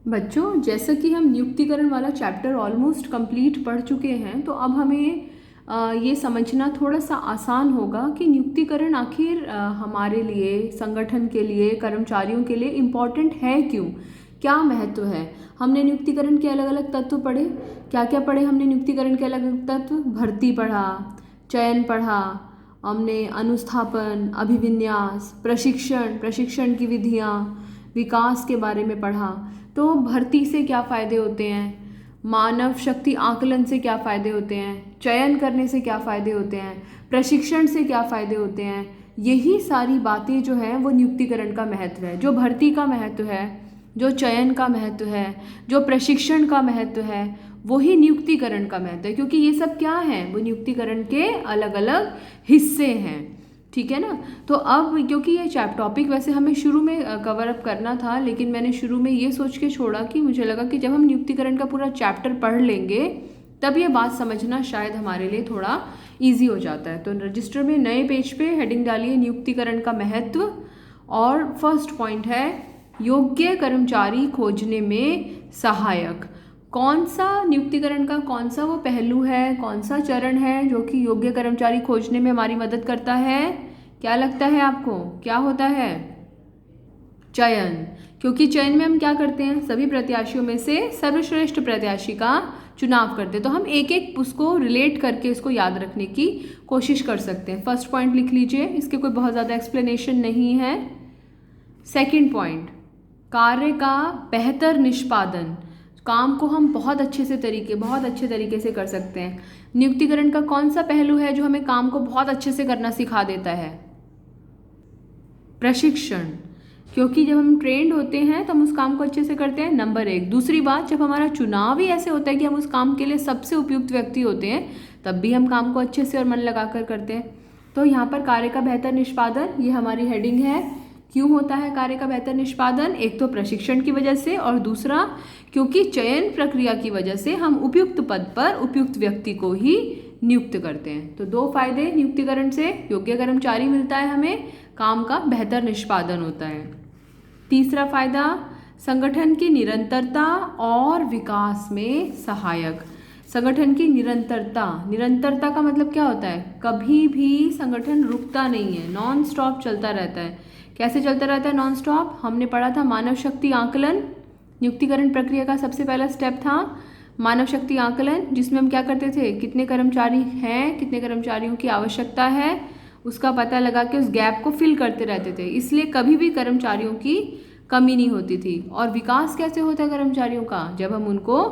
बच्चों, जैसा कि हम नियुक्तिकरण वाला चैप्टर ऑलमोस्ट कंप्लीट पढ़ चुके हैं, तो अब हमें ये समझना थोड़ा सा आसान होगा कि नियुक्तिकरण आखिर हमारे लिए, संगठन के लिए, कर्मचारियों के लिए इम्पॉर्टेंट है क्यों, क्या महत्व है। हमने नियुक्तिकरण के अलग अलग तत्व पढ़े। क्या क्या पढ़े हमने नियुक्तिकरण के अलग अलग तत्व? भर्ती पढ़ा, चयन पढ़ा, हमने अनुस्थापन, अभिविन्यास, प्रशिक्षण की विधियाँ, विकास के बारे में पढ़ा। तो भर्ती से क्या फ़ायदे होते हैं, मानव शक्ति आकलन से क्या फ़ायदे होते हैं, चयन करने से क्या फ़ायदे होते हैं, प्रशिक्षण से क्या फ़ायदे होते हैं, यही सारी बातें जो हैं वो नियुक्तिकरण का महत्व है। जो भर्ती का महत्व है, जो चयन का महत्व है, जो प्रशिक्षण का महत्व है, वही नियुक्तिकरण का महत्व है, क्योंकि ये सब क्या है, वो नियुक्तिकरण के अलग अलग हिस्से हैं। ठीक है ना। तो अब क्योंकि ये टॉपिक वैसे हमें शुरू में कवर अप करना था, लेकिन मैंने शुरू में ये सोच के छोड़ा कि मुझे लगा कि जब हम नियुक्तिकरण का पूरा चैप्टर पढ़ लेंगे तब ये बात समझना शायद हमारे लिए थोड़ा इजी हो जाता है। तो रजिस्टर में नए पेज पे हेडिंग डालिए नियुक्तिकरण का महत्व, और फर्स्ट पॉइंट है योग्य कर्मचारी खोजने में सहायक। कौन सा नियुक्तिकरण का कौन सा वो पहलू है, कौन सा चरण है जो कि योग्य कर्मचारी खोजने में हमारी मदद करता है? क्या लगता है आपको, क्या होता है? चयन। क्योंकि चयन में हम क्या करते हैं, सभी प्रत्याशियों में से सर्वश्रेष्ठ प्रत्याशी का चुनाव करते हैं। तो हम एक एक उसको रिलेट करके इसको याद रखने की कोशिश कर सकते हैं। फर्स्ट पॉइंट लिख लीजिए, इसके कोई बहुत ज़्यादा एक्सप्लेनेशन नहीं है। सेकेंड पॉइंट, कार्य का बेहतर निष्पादन। काम को हम बहुत अच्छे तरीके से कर सकते हैं। नियुक्तिकरण का कौन सा पहलू है जो हमें काम को बहुत अच्छे से करना सिखा देता है? प्रशिक्षण। क्योंकि जब हम ट्रेंड होते हैं तो हम उस काम को अच्छे से करते हैं, नंबर एक। दूसरी बात, जब हमारा चुनाव ही ऐसे होता है कि हम उस काम के लिए सबसे उपयुक्त व्यक्ति होते हैं, तब भी हम काम को अच्छे से और मन लगाकर करते हैं। तो यहाँ पर कार्य का बेहतर निष्पादन, ये हमारी हेडिंग है। क्यों होता है कार्य का बेहतर निष्पादन? एक तो प्रशिक्षण की वजह से, और दूसरा क्योंकि चयन प्रक्रिया की वजह से हम उपयुक्त पद पर उपयुक्त व्यक्ति को ही नियुक्त करते हैं। तो दो फायदे नियुक्तिकरण से, योग्य कर्मचारी मिलता है हमें, काम का बेहतर निष्पादन होता है। तीसरा फायदा, संगठन की निरंतरता और विकास में सहायक। संगठन की निरंतरता का मतलब क्या होता है? कभी भी संगठन रुकता नहीं है, नॉन स्टॉप चलता रहता है। कैसे चलता रहता है नॉन स्टॉप? हमने पढ़ा था मानव शक्ति आकलन। नियुक्तिकरण प्रक्रिया का सबसे पहला स्टेप था मानव शक्ति आकलन, जिसमें हम क्या करते थे, कितने कर्मचारी हैं, कितने कर्मचारियों की आवश्यकता है, उसका पता लगा के उस गैप को फिल करते रहते थे। इसलिए कभी भी कर्मचारियों की कमी नहीं होती थी। और विकास कैसे होता है कर्मचारियों का? जब हम उनको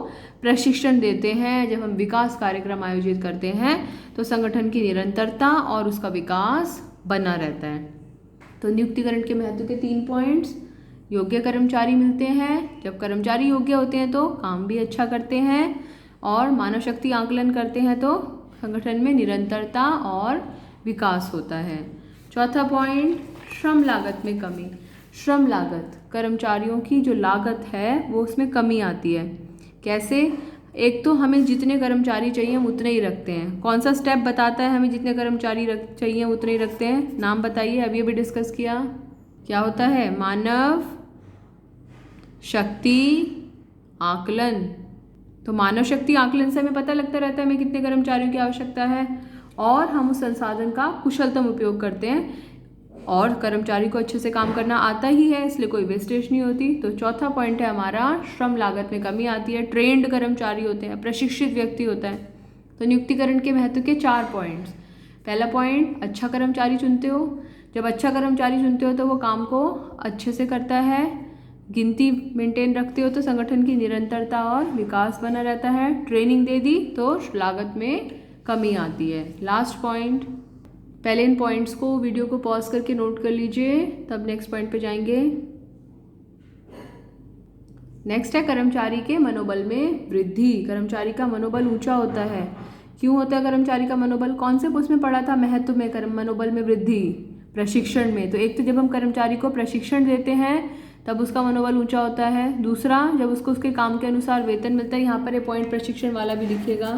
प्रशिक्षण देते हैं, जब हम विकास कार्यक्रम आयोजित करते हैं, तो संगठन की निरंतरता और उसका विकास बना रहता है। तो नियुक्तिकरण के महत्व के 3 पॉइंट्स, योग्य कर्मचारी मिलते हैं, जब कर्मचारी योग्य होते हैं तो काम भी अच्छा करते हैं, और मानव शक्ति आकलन करते हैं तो संगठन में निरंतरता और विकास होता है। चौथा पॉइंट, श्रम लागत में कमी। श्रम लागत, कर्मचारियों की जो लागत है वो उसमें कमी आती है। कैसे? एक तो हमें जितने कर्मचारी चाहिए हम उतने ही रखते हैं। कौन सा स्टेप बताता है हमें जितने कर्मचारी चाहिए उतने ही रखते हैं? नाम बताइए, अभी अभी डिस्कस किया। क्या होता है? मानव शक्ति आकलन। तो मानव शक्ति आकलन से हमें पता लगता रहता है हमें कितने कर्मचारियों की आवश्यकता है, और हम उस संसाधन का कुशलतम उपयोग करते हैं, और कर्मचारी को अच्छे से काम करना आता ही है, इसलिए कोई वेस्टेज नहीं होती। तो चौथा पॉइंट है हमारा, श्रम लागत में कमी आती है, ट्रेंड कर्मचारी होते हैं, प्रशिक्षित व्यक्ति होता है। तो नियुक्तिकरण के महत्व के 4 पॉइंट्स। पहला पॉइंट, अच्छा कर्मचारी चुनते हो। जब अच्छा कर्मचारी चुनते हो तो वो काम को अच्छे से करता है, गिनती मेंटेन रखते हो तो संगठन की निरंतरता और विकास बना रहता है। ट्रेनिंग दे दी तो लागत में कमी आती है। लास्ट पॉइंट, पहले इन पॉइंट्स को, वीडियो को पॉज करके नोट कर लीजिए, तब नेक्स्ट पॉइंट पे जाएंगे। नेक्स्ट है कर्मचारी के मनोबल में वृद्धि। कर्मचारी का मनोबल ऊंचा होता है। क्यों होता है कर्मचारी का मनोबल? कौन से उसमें पढ़ा था महत्व में मनोबल में वृद्धि? प्रशिक्षण में। तो एक तो जब हम कर्मचारी को प्रशिक्षण देते हैं तब उसका मनोबल ऊंचा होता है। दूसरा, जब उसको उसके काम के अनुसार वेतन मिलता है, यहाँ पर ये पॉइंट प्रशिक्षण वाला भी लिखिएगा।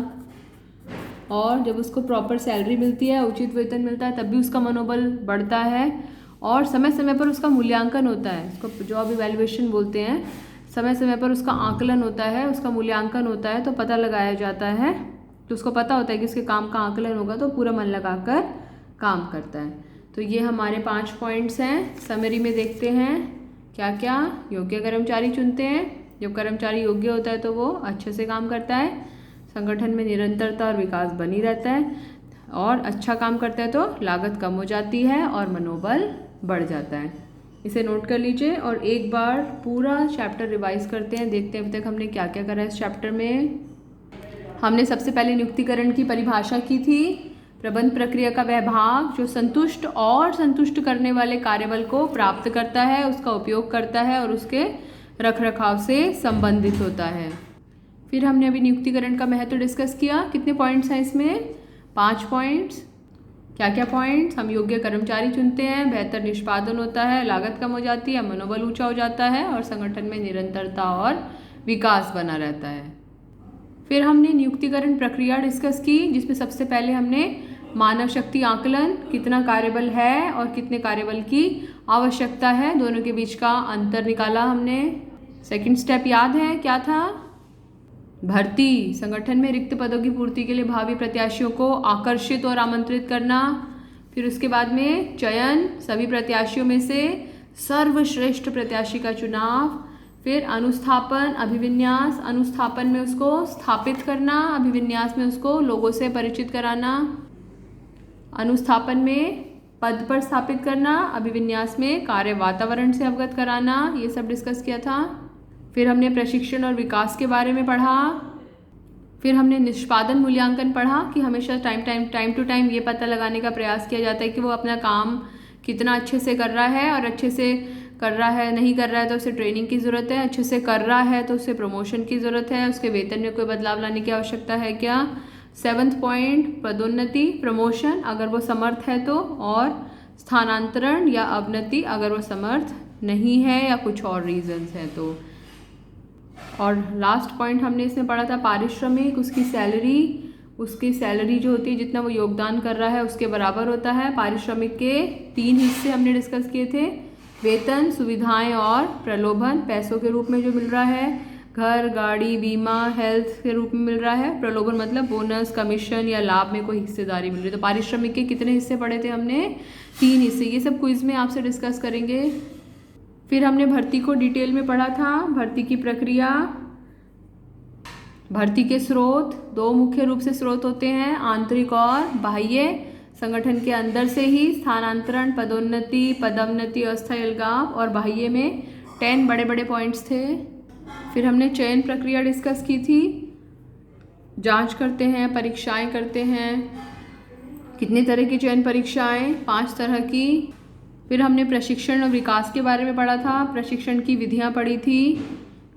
और जब उसको प्रॉपर सैलरी मिलती है, उचित वेतन मिलता है, तब भी उसका मनोबल बढ़ता है। और समय समय पर उसका मूल्यांकन होता है, इसको जॉब इवैल्यूएशन बोलते हैं। समय समय पर उसका आकलन होता है, उसका मूल्यांकन होता है, तो पता लगाया जाता है, तो उसको पता होता है कि उसके काम का आकलन होगा, तो पूरा मन लगाकर काम करता है। तो ये हमारे 5 पॉइंट्स हैं। समरी में देखते हैं क्या क्या। योग्य कर्मचारी चुनते हैं। जब कर्मचारी योग्य होता है तो वो अच्छे से काम करता है, संगठन में निरंतरता और विकास बनी रहता है, और अच्छा काम करता है तो लागत कम हो जाती है और मनोबल बढ़ जाता है। इसे नोट कर लीजिए और एक बार पूरा चैप्टर रिवाइज करते हैं, देखते हैं अभी तक हमने क्या क्या करा इस चैप्टर में। हमने सबसे पहले नियुक्तिकरण की परिभाषा की थी। प्रबंध प्रक्रिया का वह भाग जो संतुष्ट और संतुष्ट करने वाले कार्यबल को प्राप्त करता है, उसका उपयोग करता है और उसके रखरखाव से संबंधित होता है। फिर हमने अभी नियुक्तिकरण का महत्व डिस्कस किया। कितने पॉइंट्स हैं इसमें? 5 पॉइंट्स। क्या क्या पॉइंट्स? हम योग्य कर्मचारी चुनते हैं, बेहतर निष्पादन होता है, लागत कम हो जाती है, मनोबल ऊंचा हो जाता है और संगठन में निरंतरता और विकास बना रहता है। फिर हमने नियुक्तिकरण प्रक्रिया डिस्कस की, जिसमें सबसे पहले हमने मानव शक्ति आकलन, कितना कार्यबल है और कितने कार्यबल की आवश्यकता है, दोनों के बीच का अंतर निकाला हमने। सेकंड स्टेप याद है क्या था? भर्ती, संगठन में रिक्त पदों की पूर्ति के लिए भावी प्रत्याशियों को आकर्षित और आमंत्रित करना। फिर उसके बाद में चयन, सभी प्रत्याशियों में से सर्वश्रेष्ठ प्रत्याशी का चुनाव। फिर अनुस्थापन, अभिविन्यास, अनुस्थापन में उसको स्थापित करना, अभिविन्यास में उसको लोगों से परिचित कराना। अनुस्थापन में पद पर स्थापित करना, अभिविन्यास में कार्य वातावरण से अवगत कराना, ये सब डिस्कस किया था। फिर हमने प्रशिक्षण और विकास के बारे में पढ़ा। फिर हमने निष्पादन मूल्यांकन पढ़ा कि हमेशा टाइम टू टाइम ये पता लगाने का प्रयास किया जाता है कि वो अपना काम कितना अच्छे से कर रहा है, और अच्छे से कर रहा है, नहीं कर रहा है तो उसे ट्रेनिंग की ज़रूरत है, अच्छे से कर रहा है तो उसे प्रमोशन की ज़रूरत है, उसके वेतन में कोई बदलाव लाने की आवश्यकता है क्या। 7वां पॉइंट पदोन्नति, प्रमोशन अगर वो समर्थ है तो, और स्थानांतरण या अवनति अगर वो समर्थ नहीं है या कुछ और रीजंस हैं तो। और लास्ट पॉइंट हमने इसमें पढ़ा था पारिश्रमिक, उसकी सैलरी जो होती है जितना वो योगदान कर रहा है उसके बराबर होता है। पारिश्रमिक के 3 हिस्से हमने डिस्कस किए थे, वेतन, सुविधाएं और प्रलोभन। पैसों के रूप में जो मिल रहा है, घर, गाड़ी, बीमा, हेल्थ के रूप में मिल रहा है। प्रलोभन मतलब बोनस, कमीशन या लाभ में कोई हिस्सेदारी मिल रही है। तो पारिश्रमिक के कितने हिस्से पढ़े थे हमने? 3 हिस्से। ये सब क्विज में आपसे डिस्कस करेंगे। फिर हमने भर्ती को डिटेल में पढ़ा था, भर्ती की प्रक्रिया, भर्ती के स्रोत। 2 मुख्य रूप से स्रोत होते हैं, आंतरिक और बाह्य। संगठन के अंदर से ही स्थानांतरण, पदोन्नति, पदोन्नति, अस्थायी अलगाव, और बाह्य में 10 बड़े बड़े पॉइंट्स थे। फिर हमने चयन प्रक्रिया डिस्कस की थी, जांच करते हैं, परीक्षाएं करते हैं। कितने तरह की चयन परीक्षाएं? 5 तरह की। फिर हमने प्रशिक्षण और विकास के बारे में पढ़ा था, प्रशिक्षण की विधियां पढ़ी थी।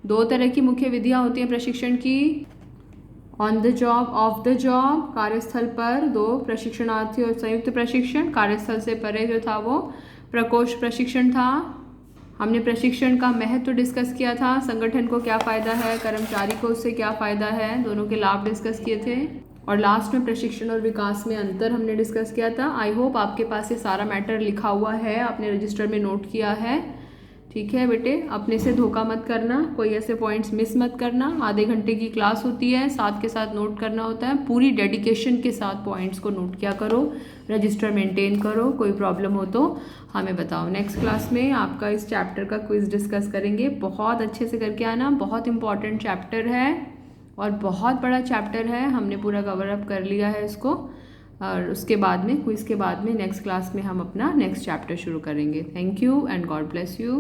2 तरह की मुख्य विधियां होती हैं प्रशिक्षण की, on the job, of the job, कार्यस्थल पर 2 प्रशिक्षणार्थी और संयुक्त प्रशिक्षण। कार्यस्थल से परे जो था वो प्रकोष्ठ प्रशिक्षण था। हमने प्रशिक्षण का महत्व डिस्कस किया था, संगठन को क्या फ़ायदा है, कर्मचारी को उससे क्या फ़ायदा है, दोनों के लाभ डिस्कस किए थे। और लास्ट में प्रशिक्षण और विकास में अंतर हमने डिस्कस किया था। आई होप आपके पास ये सारा मैटर लिखा हुआ है, आपने रजिस्टर में नोट किया है। ठीक है बेटे, अपने से धोखा मत करना, कोई ऐसे पॉइंट्स मिस मत करना। आधे घंटे की क्लास होती है, साथ के साथ नोट करना होता है। पूरी डेडिकेशन के साथ पॉइंट्स को नोट किया करो, रजिस्टर मेंटेन करो। कोई प्रॉब्लम हो तो हमें बताओ। नेक्स्ट क्लास में आपका इस चैप्टर का क्विज डिस्कस करेंगे, बहुत अच्छे से करके आना। बहुत इंपॉर्टेंट चैप्टर है और बहुत बड़ा चैप्टर है, हमने पूरा कवर अप कर लिया है इसको। और उसके बाद में, क्विज के बाद में नेक्स्ट क्लास में हम अपना नेक्स्ट चैप्टर शुरू करेंगे। Thank you and God bless you.